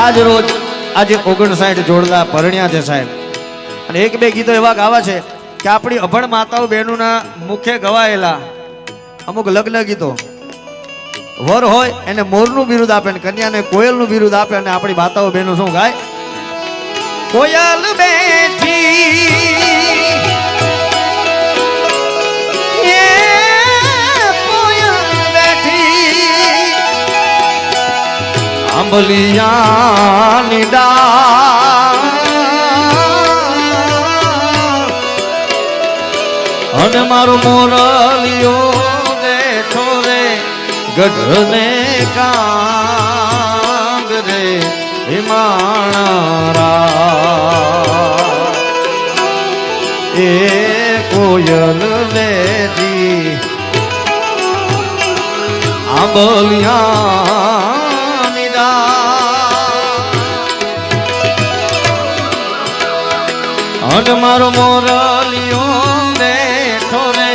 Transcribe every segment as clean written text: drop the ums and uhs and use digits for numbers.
આજ રોજ આજે 59 જોડલા પરણ્યા છે સાહેબ, અને એક બે ગીતો એવા ગાવા છે કે આપણી અભણ માતાઓ બહેનોના મુખે ગવાયેલા અમુક લગ્ન ગીતો, વર હોય એને મોરનું બિરુદ આપે ને કન્યાને કોયલનું બિરુદ આપે, અને આપણી માતાઓ બહેનો શું ગાય? કોયલ બેઠી આંબલિયાની ડાળ અને મારો મોરલિયો બેઠો રે ગઢને કાંગ રે હિમાણા એ કોયલ બેઠી આંબલિયા અને મારો મોરલિયો બેઠો રે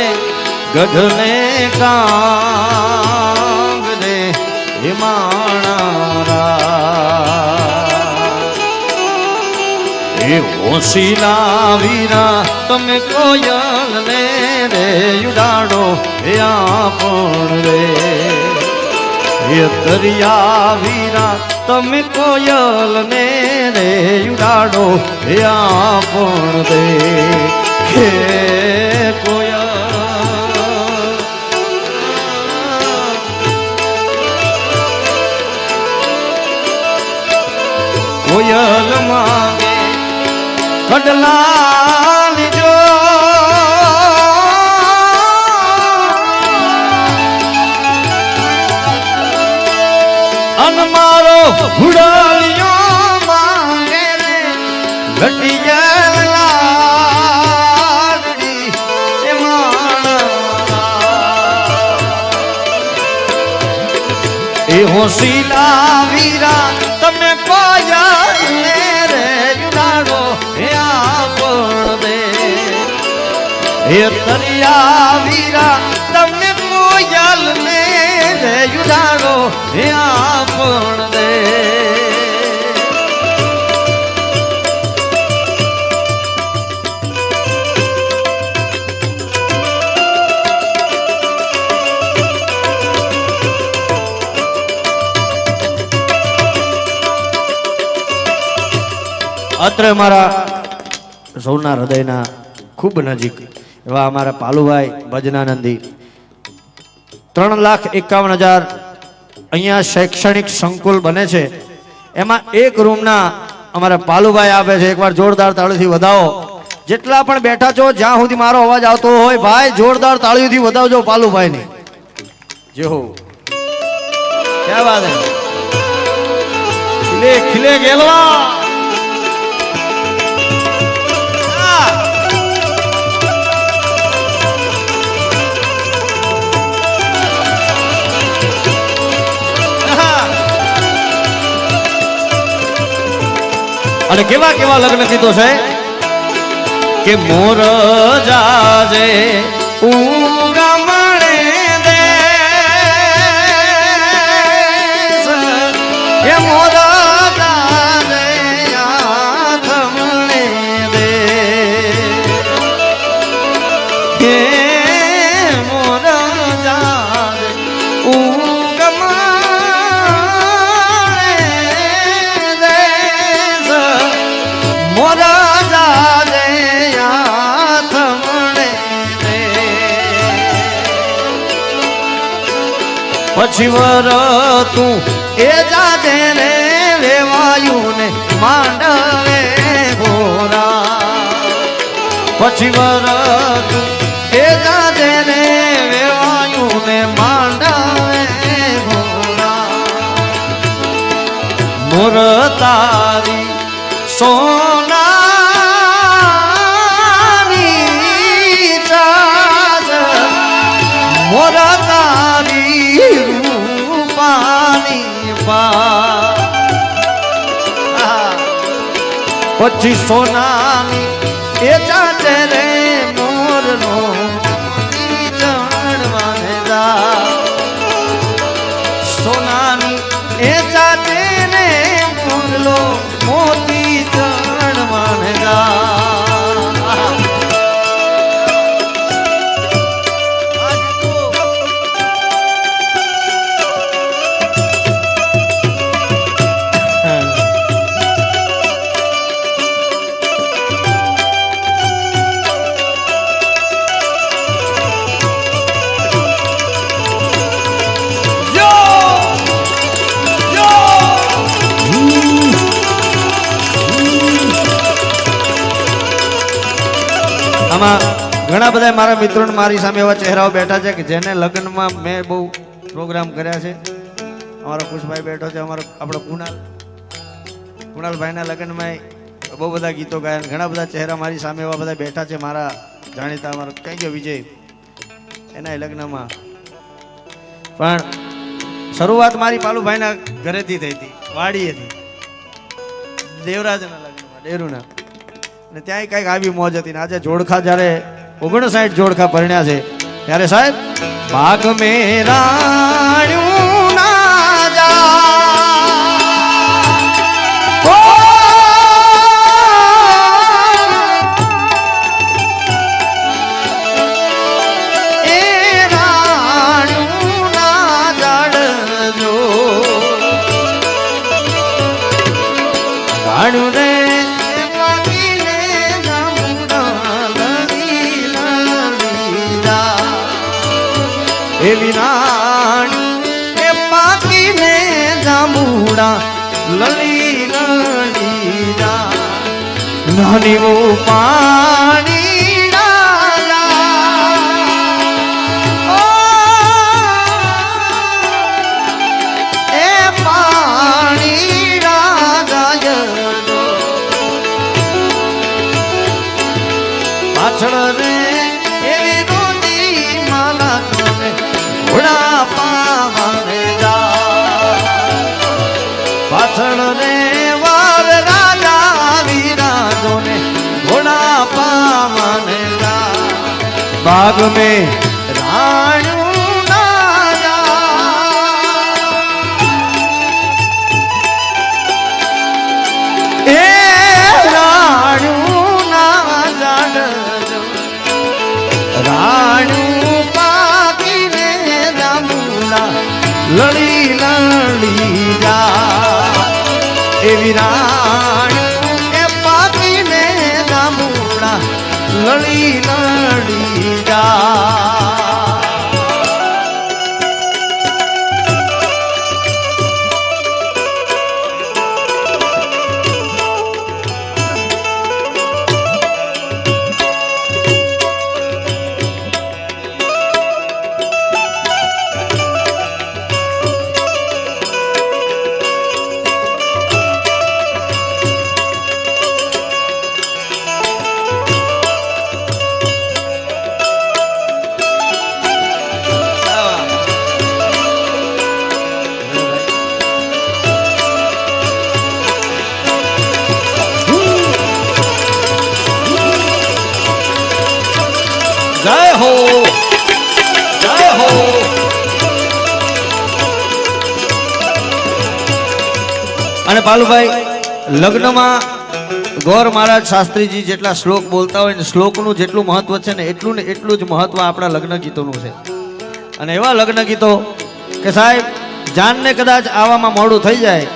ગઢને કાંગ રે હિમાણા એ હોશીલા વીરા તમે કોયલ ને રે ઉડાડો એ આપણ રે એ તરિયા વીરા તમે કોયલ ને રે ઉડાડો એ આપણ દે હે કોયલ માંગે કડલા લીજો અન મારો હુડાલિયો માંગે રે ઘટી લાડડી એ માણા એ હોશીલા વીરા તમે કોયલ ને રે ઉડાડો એ આપણ દે એ તરિયા વીરા તમે કોયલ ને રે ઉડાડો એ આપણ દે અત્રે મારા સૌના હૃદયના ખૂબ નજીક એવા અમારા પાલુભાઈ ભજનાનંદી 3,51,000 અહીંયા શૈક્ષણિક સંકુલ બને છે, એમાં એક રૂમના અમારા પાલુભાઈ આપે છે. એકવાર જોરદાર તાળીથી વધાવો. જેટલા પણ બેઠા છો, જ્યાં સુધી મારો અવાજ આવતો હોય ભાઈ જોરદાર તાળીથી વધાવજો પાલુભાઈની. જો ક્યાં વાત હે, ખીલે ખીલે ગેલવા. અને કેવા કેવા લગ્ન કીધો છે કે મોર જાજે ઉગમણે દે એ મોર જાજે આથમણે દે હે મોર જાજે પછી વર તું એ જાજે ને વેવાયું ને માંડવે ભોરા. પછી વર તું એ જાજે ને વેવાયું ને માંડવે ભોરા. મોર તારી સોનાની ચાદ મોર તારી રૂપાની પા. પછી સોનાની એ ચાચે રે મોરનો ચણવાને જા. સોનાની એ ચાચે ને મોર બંગલો મોતી ચણ માનગા આમાં ઘણા બધા મારા મિત્રો મારી સામે એવા ચહેરાઓ બેઠા છે કે જેને લગ્નમાં મેં બહુ પ્રોગ્રામ કર્યા છે. અમારો ખુશભાઈ બેઠો છે, અમારો આપણો કુણાલભાઈના લગ્નમાં બહુ બધા ગીતો ગાયા. ઘણા બધા ચહેરા મારી સામે એવા બધા બેઠા છે મારા જાણીતા. અમારો કઈ ગયો વિજય, એના લગ્નમાં પણ શરૂઆત મારી પાલુભાઈના ઘરેથી થઈ હતી, વાડીએથી, દેવરાજના લગ્નમાં, ડેરુના. અને ત્યાં કઈક આવી મોજ હતી ને આજે જોડખા જ્યારે 59 જોડખા પરણ્યા છે ત્યારે સાહેબ ભાગ મેરાણ્યું ના જા એ રાણ્યું ના જાડજો રાણ્યું રે એવી રાણી એ પાકીને જાંબુડા લલી લલી જા નાની વો પાણી એ પાણી રાજા પાછળ રે એવી રોજી માલા ઘોડા પાવાને જા પાછળ રે વાર રાજા વિરાજો ને ઘોડા પાવાને જા બાગ મેં રાણ્યું ના જા એ રાણ્યું ના જાડજો રાણ્યું લડી લડી જા એવી રાણી એ પાકીને જાંબુડા લડી લડી જા જય હો જય હો. અને પાલુભાઈ લગ્નમાં ગોર મહારાજ શાસ્ત્રીજી જેટલા શ્લોક બોલતા હોય ને શ્લોકનું જેટલું મહત્વ છે ને એટલું જ મહત્વ આપણા લગ્ન ગીતોનું છે. અને એવા લગ્ન ગીતો કે સાહેબ જાનને કદાચ આવવામાં મોડું થઈ જાય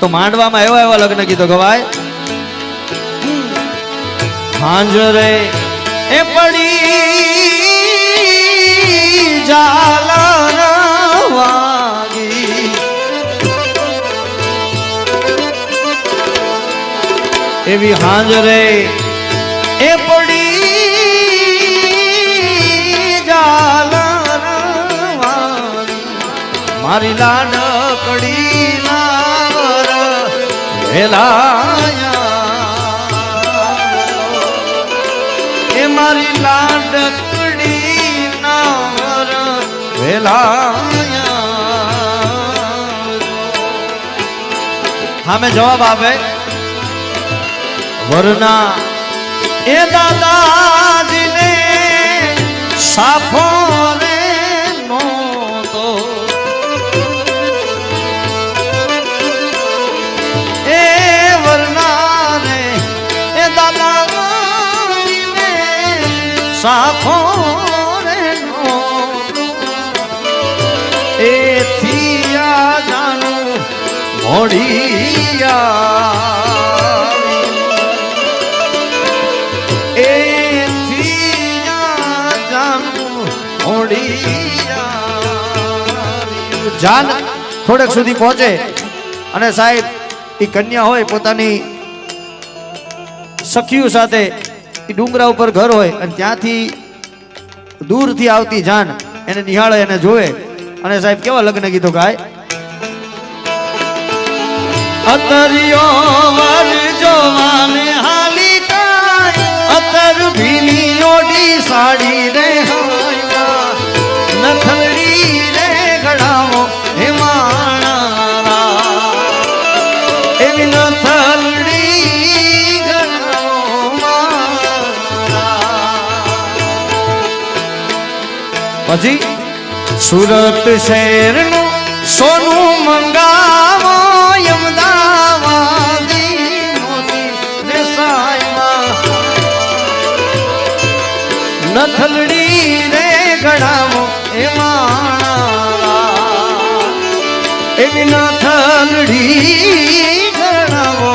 તો માંડવામાં એવા લગ્ન ગીતો ગવાય. હાંજરે એ પડી ઝાલર વાગી એવી હાંજરે એ પડી ઝાલર વાગી મારી લાડકડી નાવર વેલાયા એ મારી લાડકડી નાવર વેલાયા. હા મેં જવાબ આપે વરના એ દાદાજીને સાફો રે નોતો એ સાખો રે એથી આ જાનું મોડિયા એથી આ જાનું મોડિયા જાન થોડેક સુધી પહોંચે અને સાહેબ એ કન્યા હોય પોતાની સખીઓ સાથે એ ડુંગરા ઉપર ઘર હોય અને ત્યાંથી દૂરથી આવતી જાન એને નિહાળે એને જોવે અને સાહેબ કેવા લગ્ન ગીતો ગાય અતરિયો વર જોવાને હાલી કાય અતર ભીની ઓડી સાડી રે હાયા નથડી રે ગળાવો હે માણા એવી નથડી ગળાવો માણા પછી સુરત શહેરનું સોનું મંગાવો અમદાવાદી મોતી ને સાયમાં નથલડી રે ગળાવો એ માણા એવી નથલડી ગળાવો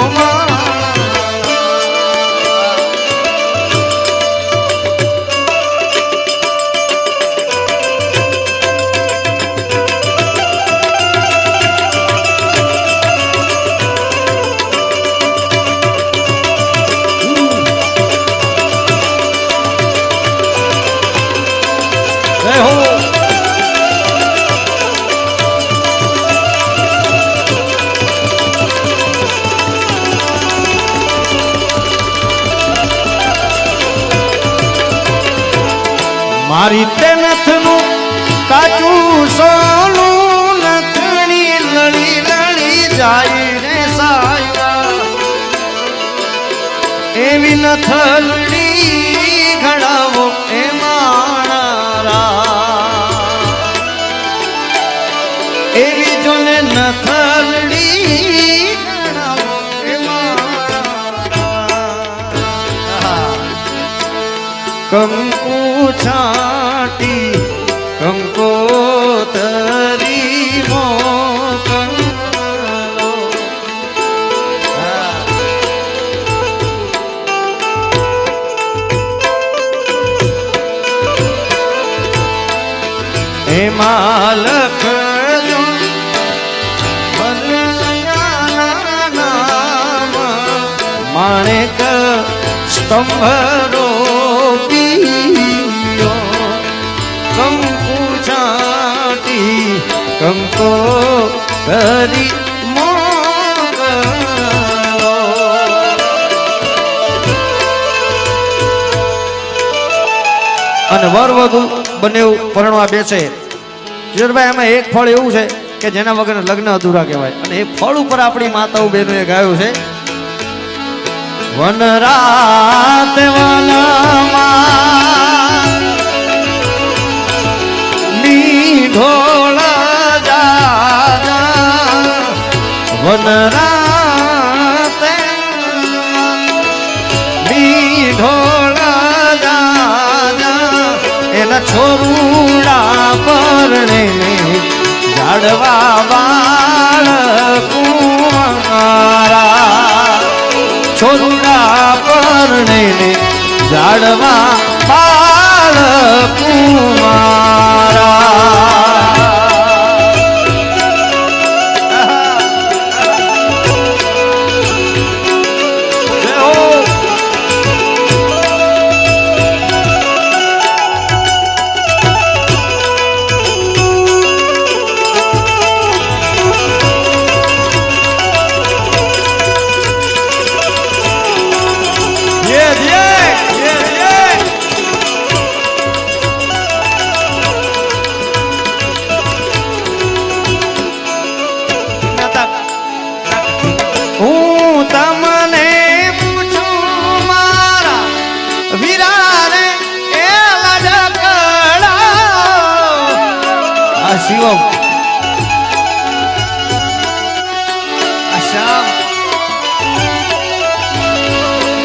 મારી તે નથનું કાચું સોનું નથણી લડી લડી જાય રે સાયા એવી નથલડી ઘડાવો એ માણા એવી જોને નથલડી ઘડાવો એ માણા કંકુ છાટી કંકોતરી મોકલો એમાં લખજો નામ માણેક સ્તંભરો કંકુ છાટી કંકો કરી મોકલો અને વર વધુ બંને પરણવા બેસે જીવરભાઈ આમાં એક ફળ એવું છે કે જેના વગર લગ્ન અધૂરા કહેવાય અને એ ફળ ઉપર આપણી માતાઓ બહેનોએ ગાયું છે વન રાત વનમાં ઢોળ જા વન રાતે ઢોળ જા એના છોરુડા પરણે ઝાડવા વાળ કુંવારા છોરુડા પરણે ઝાડવા વાળ કુંવારા શિવમ આશામ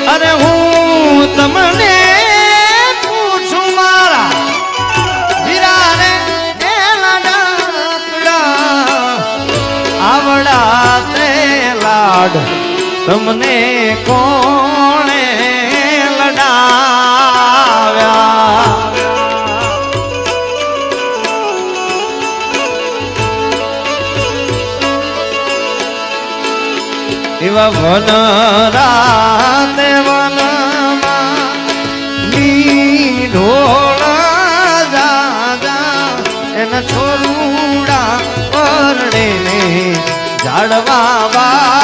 અરે હું તમને પૂછું વડા તે લાડ તમને કોણે લડાવ્યા એવા વન રાતે વનમાં ઢોળ જાજા એના છોરુડા પરણે ઝાડવા